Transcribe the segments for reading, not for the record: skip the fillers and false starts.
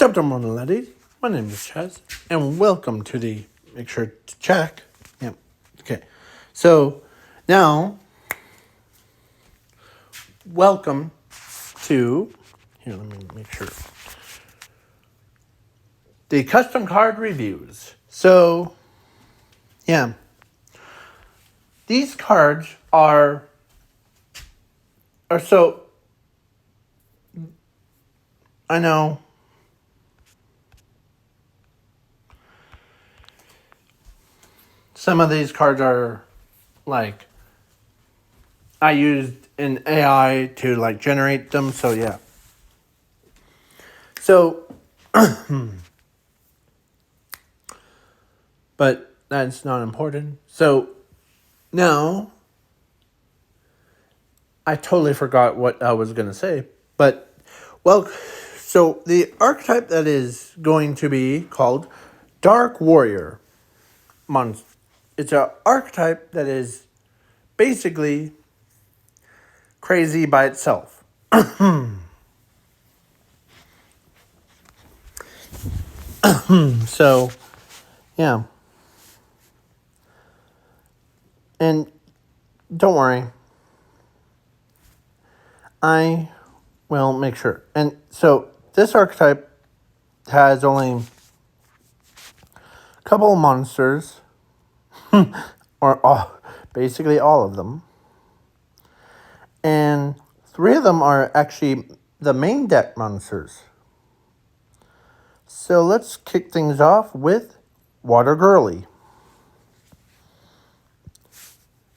Chapter Monolady. My name is Chaz, and welcome to the make sure to check. Yep. Okay. So now welcome to here, let me make sure. The custom card reviews. So yeah. These cards are so I know some of these cards are like I used an AI to like generate them, so yeah. So but that's not important. So now I totally forgot what I was gonna say. But well, so the archetype that is going to be called Dark Warrior Monster. It's an archetype that is basically crazy by itself. So, yeah. And don't worry. I will make sure. And so this archetype has only a couple of monsters, or basically all of them. And 3 of them are actually the main deck monsters. So let's kick things off with Water Girly.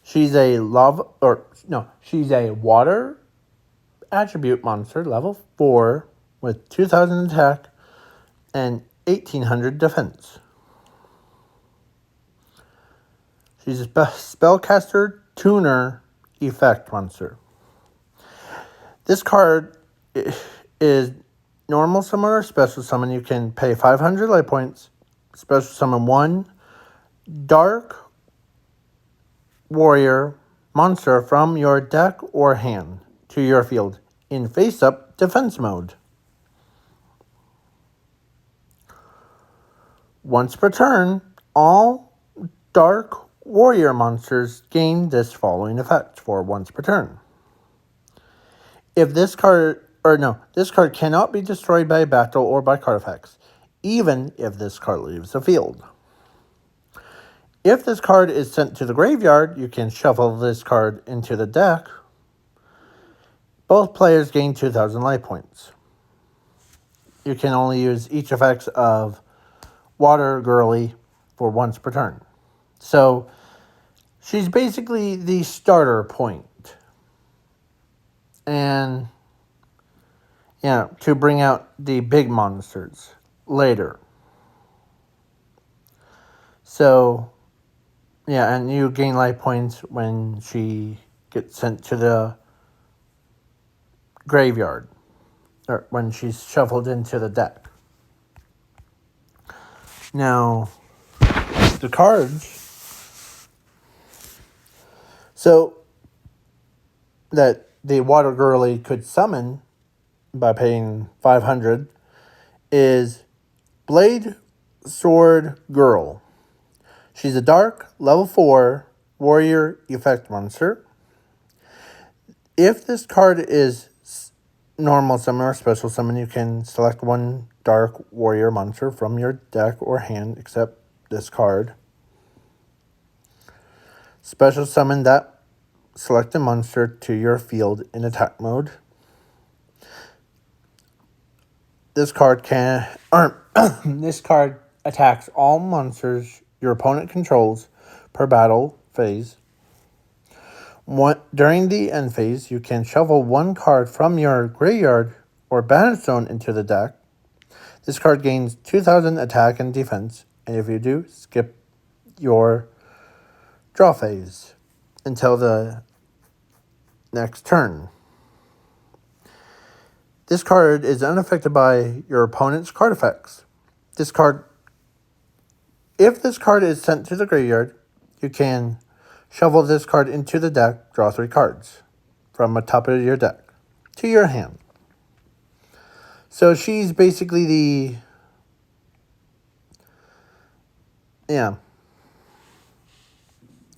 She's a water attribute monster, level 4, with 2,000 attack and 1,800 defense. She's a spellcaster tuner effect monster. This card is normal summon or special summon. You can pay 500 life points, special summon 1 dark warrior monster from your deck or hand to your field in face-up defense mode. Once per turn, all dark warrior monsters gain this following effect for once per turn. If this card, this card cannot be destroyed by battle or by card effects, even if this card leaves the field. If this card is sent to the graveyard, you can shuffle this card into the deck. Both players gain 2,000 life points. You can only use each effects of Water Girly for once per turn. So she's basically the starter point. And yeah, to bring out the big monsters later. So yeah, and you gain life points when she gets sent to the graveyard, or when she's shuffled into the deck. Now, the cards, so that the Water Girly could summon by paying 500 is Blade Sword Girl. She's a dark, level 4 warrior effect monster. If this card is normal summon or special summon, you can select 1 dark warrior monster from your deck or hand, except this card. Special summon that selected monster to your field in attack mode. This card this card attacks all monsters your opponent controls per battle phase. During the end phase, you can shuffle 1 card from your graveyard or banish zone into the deck. This card gains 2,000 attack and defense, and if you do, skip your draw phase until the next turn. This card is unaffected by your opponent's card effects. If this card is sent to the graveyard, you can shuffle this card into the deck, draw 3 cards from the top of your deck to your hand. So she's basically the... Yeah.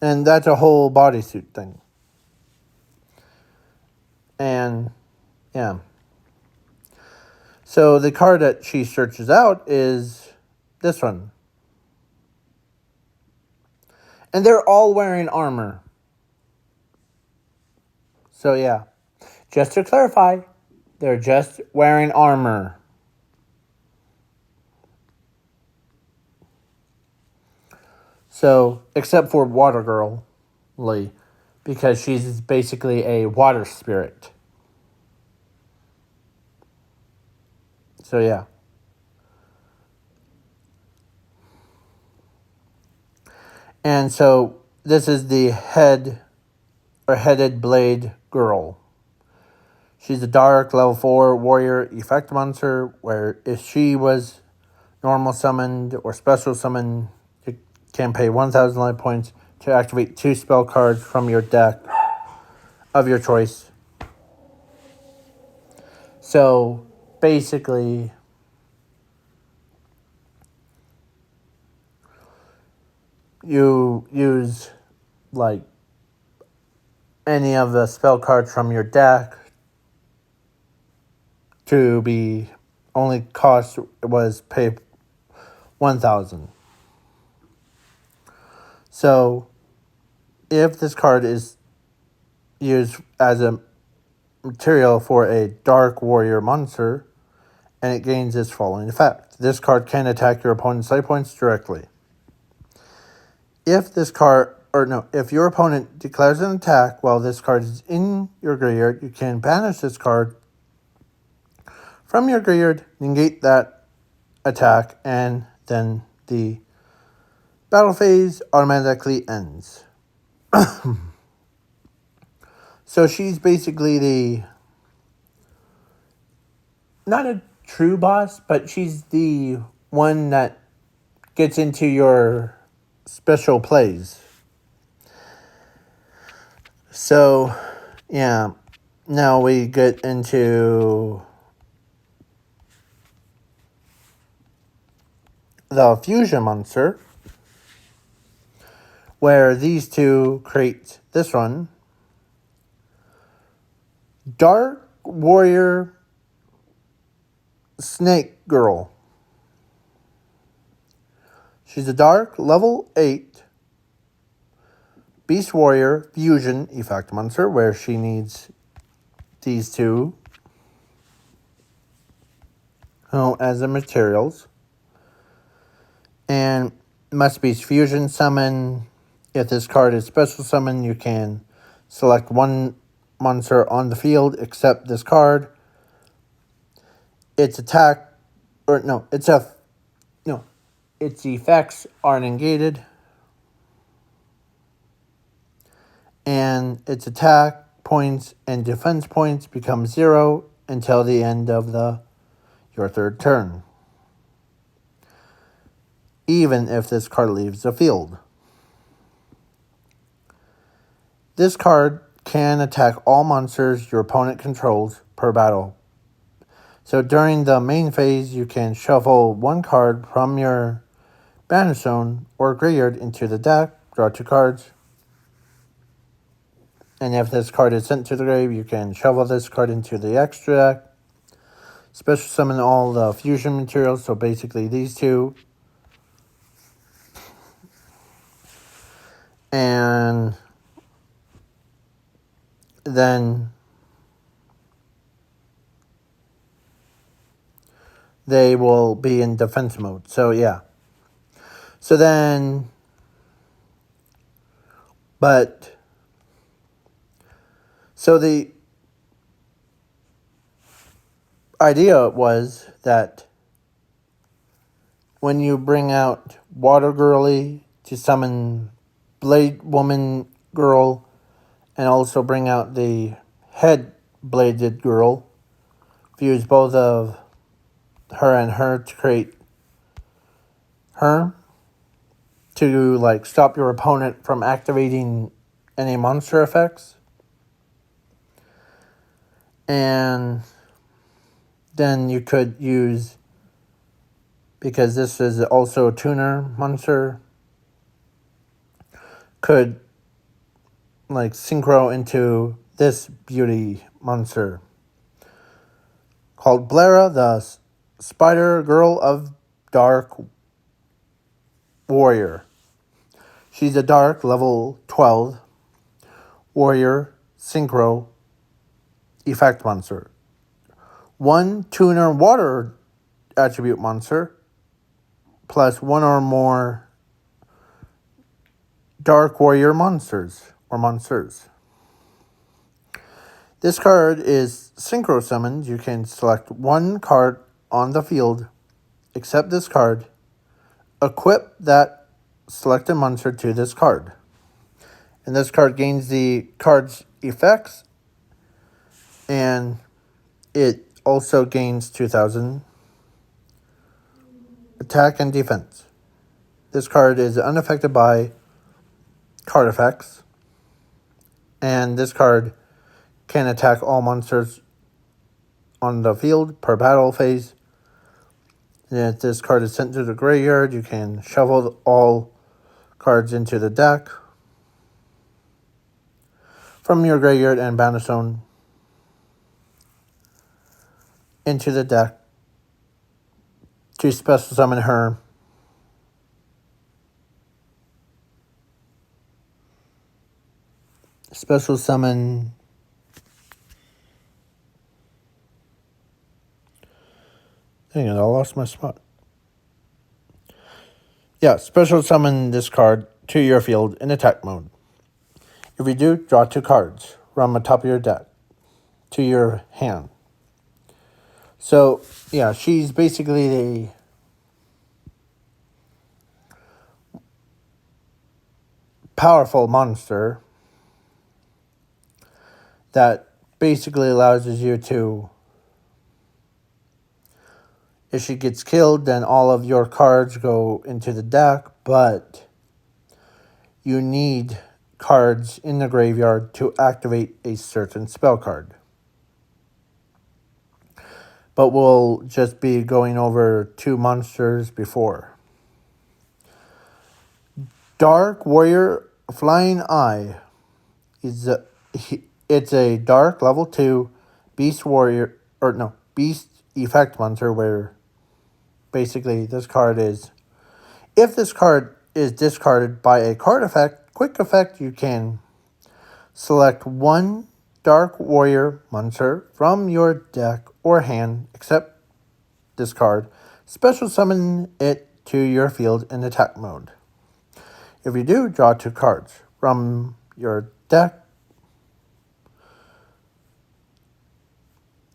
And that's a whole bodysuit thing. And, yeah. So the card that she searches out is this one. And they're all wearing armor. So, yeah. Just to clarify, they're just wearing armor. So, except for Water Girl, Lee, because she's basically a water spirit. So, yeah. And so, this is the headed blade girl. She's a dark level 4 warrior effect monster, where if she was normal summoned or special summoned, you can pay 1,000 life points to activate 2 spell cards from your deck of your choice. So, basically, you use, like, any of the spell cards from your deck to be... Only cost was pay 1,000. So, if this card is used as a material for a dark warrior monster, and it gains its following effect. This card can attack your opponent's life points directly. If your opponent declares an attack while this card is in your graveyard, you can banish this card from your graveyard, negate that attack, and then the battle phase automatically ends. So she's basically not a true boss, but she's the one that gets into your special plays. So, yeah. Now we get into the fusion monster, where these two create this one. Dark Warrior Snake Girl. She's a dark level 8 Beast Warrior fusion effect monster, where she needs these two as the materials. And must be fusion summon. If this card is special summon, you can select one monster on the field except this card. Its its effects are negated. And its attack points and defense points become 0 until the end of your third turn, even if this card leaves the field. This card can attack all monsters your opponent controls per battle. So during the main phase, you can shuffle one card from your banish zone or graveyard into the deck, draw 2 cards. And if this card is sent to the grave, you can shuffle this card into the extra deck. Special summon all the fusion materials, so basically these two. And then they will be in defense mode. So, yeah. So then... So the idea was that when you bring out Water Girly to summon Blade Woman Girl, and also bring out the Head Bladed Girl, fuse both of her and her to create her, to stop your opponent from activating any monster effects. And then you could use, because this is also a tuner monster, could like synchro into this beauty monster called Blara, the Spider Girl of Dark Warrior. She's a dark level 12 warrior synchro effect monster. One tuner water attribute monster plus one or more dark warrior monsters or monsters. This card is synchro summoned. You can select one card on the field, except this card, equip that selected monster to this card. And this card gains the card's effects, and it also gains 2,000 attack and defense. This card is unaffected by card effects, and this card can attack all monsters on the field per battle phase. And if this card is sent to the graveyard, you can shuffle all cards into the deck from your graveyard and banish zone into the deck to special summon her. Special summon Hang on, I lost my spot. Yeah, special summon this card to your field in attack mode. If you do, draw 2 cards from the top of your deck to your hand. So, yeah, she's basically the powerful monster that basically allows you to, if she gets killed, then all of your cards go into the deck, but you need cards in the graveyard to activate a certain spell card. But we'll just be going over 2 monsters before. Dark Warrior Flying Eye. It's a dark level 2 beast warrior, beast effect monster, where basically this card is, if this card is discarded by a card effect, quick effect, you can select one Dark Warrior monster from your deck or hand, except this card, special summon it to your field in attack mode. If you do, draw 2 cards from your deck.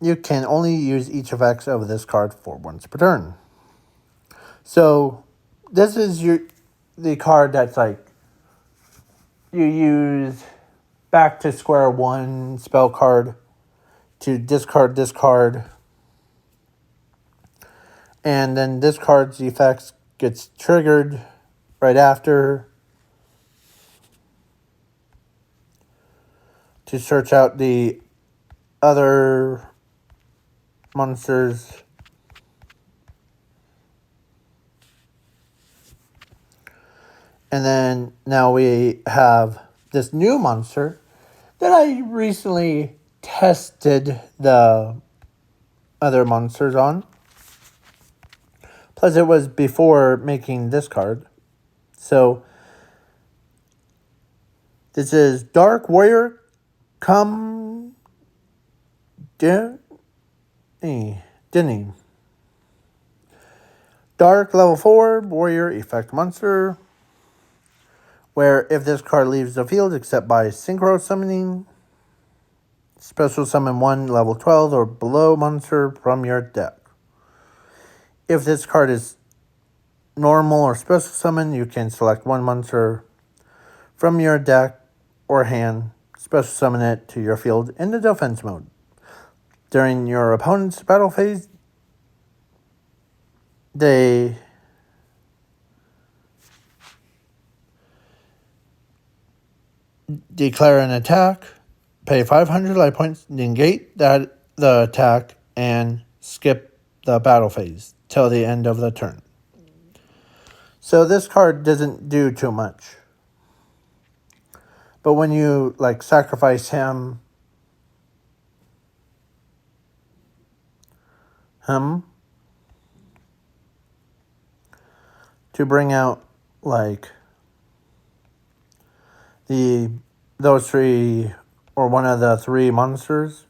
You can only use each effects of this card for once per turn. So this is the card that's like, you use back to square one spell card to discard this card. And then this card's effects gets triggered right after to search out the other monsters. And then now we have this new monster that I recently tested the other monsters on. Plus it was before making this card. So this is Dark Warrior Come Denny. Dark level 4 warrior effect monster, where if this card leaves the field except by synchro summoning, special summon 1 level 12 or below monster from your deck. If this card is normal or special summon, you can select 1 monster from your deck or hand, special summon it to your field in the defense mode. During your opponent's battle phase, they declare an attack, pay 500 life points, negate the attack, and skip the battle phase till the end of the turn. So this card doesn't do too much. But when you like sacrifice him to bring out like those three or one of the three monsters.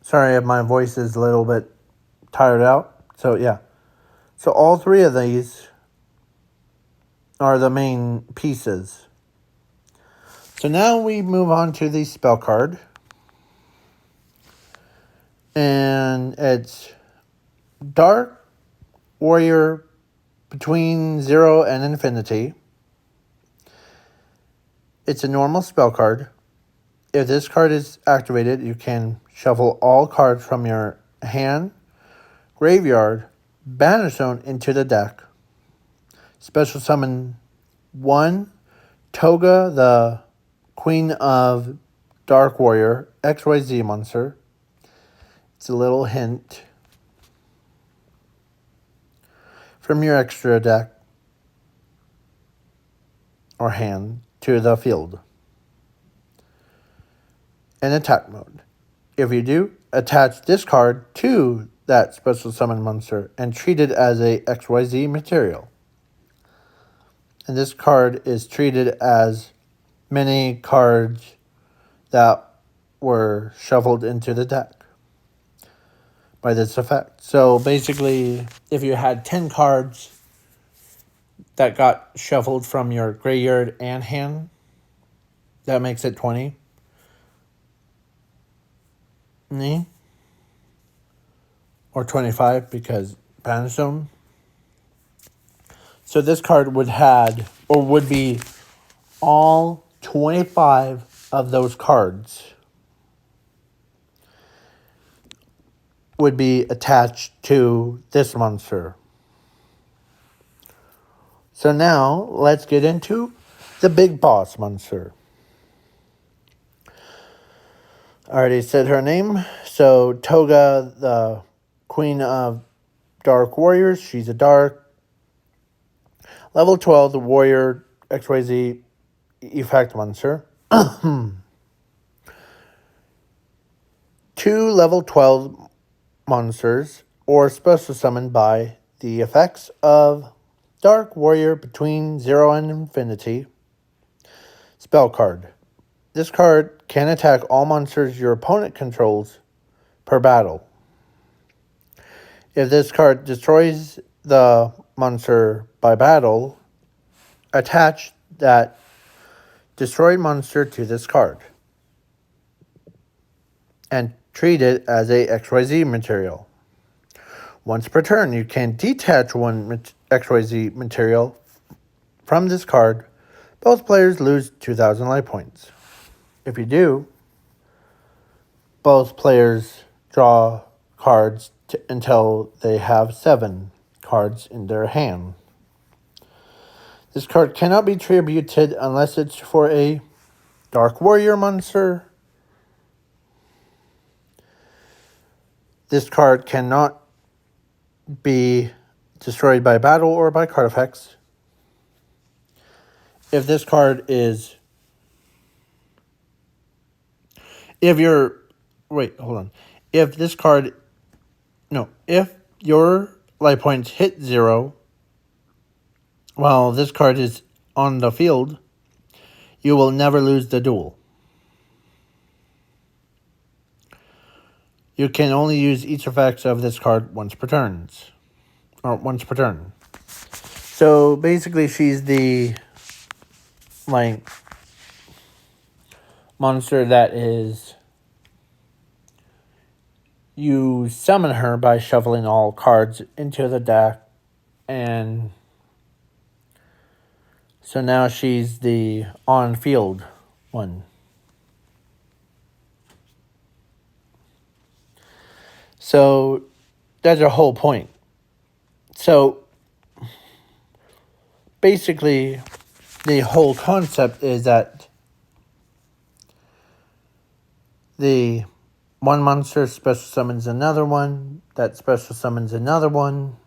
Sorry if my voice is a little bit tired out. So yeah. So all three of these are the main pieces. So now we move on to the spell card. And it's Dark Warrior between 0 and infinity. It's a normal spell card. If this card is activated, you can shuffle all cards from your hand, graveyard, banish zone into the deck. Special summon 1 Toga, the Queen of Dark Warrior, XYZ monster. It's a little hint from your extra deck or hand to the field. In attack mode. If you do, attach this card to that special summon monster and treat it as a XYZ material. And this card is treated as many cards that were shuffled into the deck by this effect. So basically, if you had 10 cards that got shuffled from your graveyard and hand, that makes it 20. Or 25 because banish zone. So this card would be all 25 of those cards would be attached to this monster. So now let's get into the big boss monster. I already said her name. So Toga, the Queen of Dark Warriors. She's a dark. Level 12, the Warrior XYZ effect monster. 2 level 12 monsters or special summoned by the effects of Dark Warrior between 0 and infinity. Spell card. This card can attack all monsters your opponent controls per battle. If this card destroys the monster by battle, attach that destroyed monster to this card and treat it as a XYZ material. Once per turn, you can detach one XYZ material from this card. Both players lose 2,000 life points. If you do, both players draw cards until they have 7 cards in their hand. This card cannot be tributed unless it's for a Dark Warrior monster. This card cannot be destroyed by battle or by card effects. If this card is... If your life points hit 0 while this card is on the field, you will never lose the duel. You can only use each effects of this card once per turn. So basically she's the monster that is, you summon her by shuffling all cards into the deck, and so now she's the on-field one. So that's her whole point. So basically, the whole concept is that the one monster special summons another one. That special summons another one.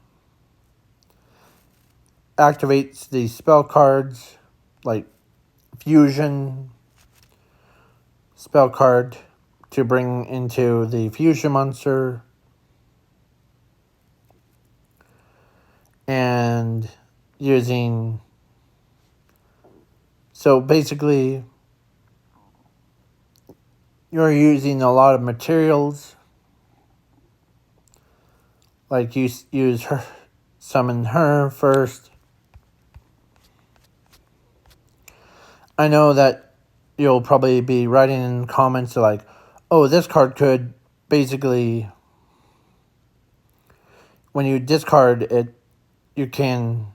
Activates the spell cards, like Fusion spell card, to bring into the Fusion monster. And using... So basically, you're using a lot of materials. Like you use her, summon her first. I know that you'll probably be writing in comments like, oh, this card could basically, when you discard it, you can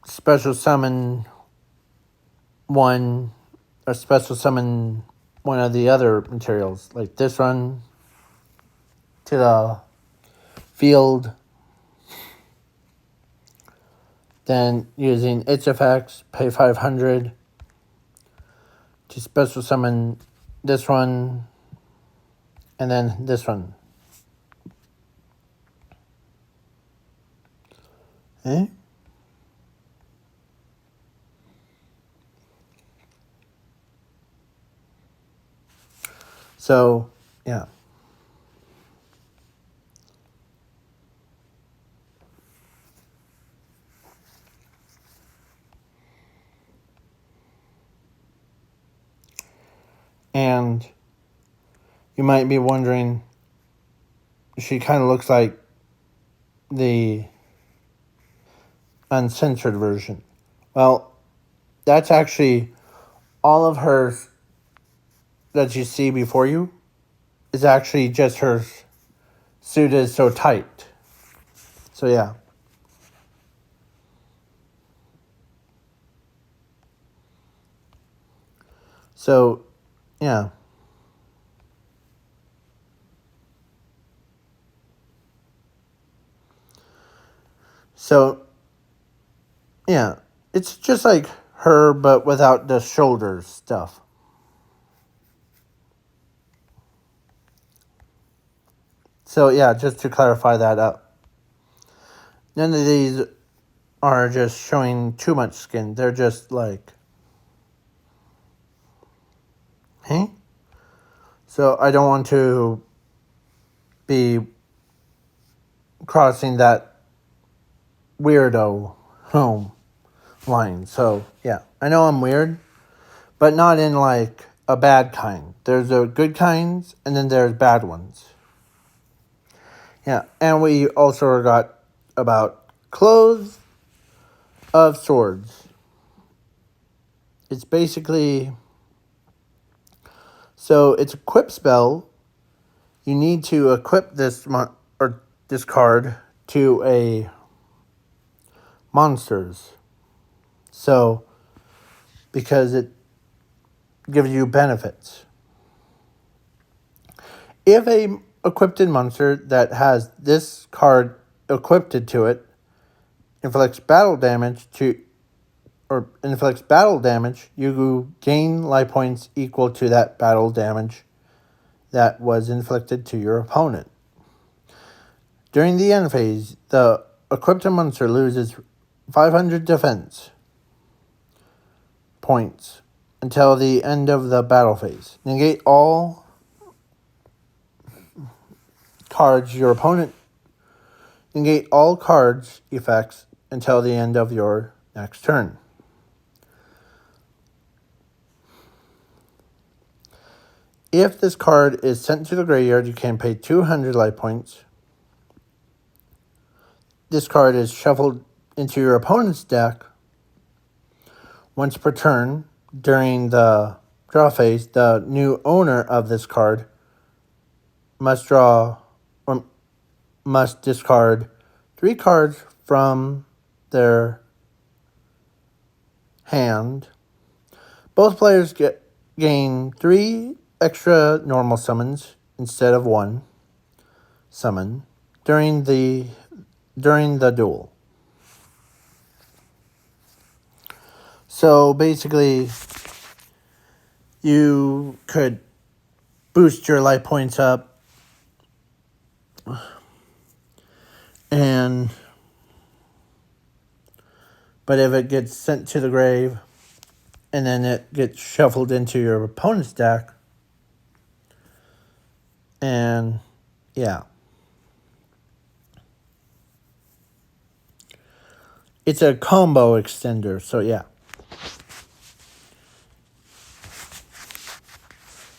special summon one, or special summon one of the other materials, like this one to the field. Then using its effects, pay 500 to special summon this one, and then this one. Okay. So, yeah. And you might be wondering, she kind of looks like the uncensored version. Well, that's actually all of hers that you see before you is actually just her suit is so tight. So, yeah. So, yeah. So, yeah. It's just like her, but without the shoulder stuff. So, yeah, just to clarify that up. None of these are just showing too much skin. They're just like, hey? So, I don't want to be crossing that weirdo home line. So, yeah, I know I'm weird, but not in like a bad kind. There's a good kinds, and then there's bad ones. Yeah, and we also got about clothes of swords. It's basically, so it's a equip spell. You need to equip this this card to a monsters. So, because it gives you benefits. If a equipped monster that has this card equipped to it inflicts battle damage, you gain life points equal to that battle damage that was inflicted to your opponent. During the end phase, the equipped monster loses 500 defense points until the end of the battle phase. Negate all cards effects until the end of your next turn. If this card is sent to the graveyard, you can pay 200 life points. This card is shuffled into your opponent's deck once per turn. During the draw phase, the new owner of this card must discard 3 cards from their hand. Both players gain 3 extra normal summons instead of 1 summon during the duel. So basically, you could boost your life points up, but if it gets sent to the grave and then it gets shuffled into your opponent's deck, and yeah. It's a combo extender, so yeah.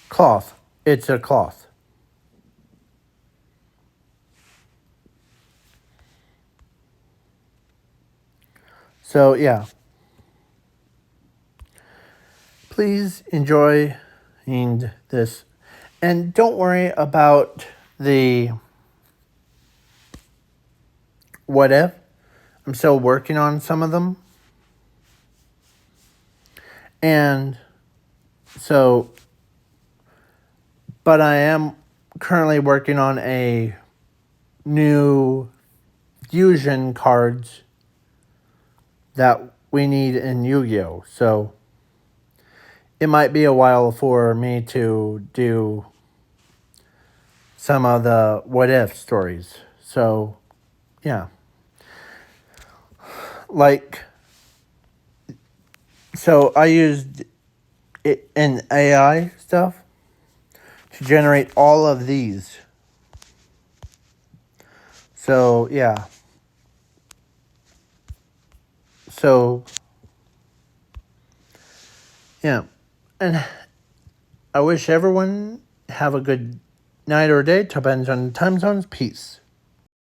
Cloth. It's a cloth. So yeah. Please enjoy this. And don't worry about the what if. I'm still working on some of them. And so, but I am currently working on a new fusion cards that we need in Yu-Gi-Oh! So it might be a while for me to do some of the what if stories. So yeah. So I used it in AI stuff to generate all of these. So yeah. So yeah. And I wish everyone have a good night or day. Depends on time zones. Peace.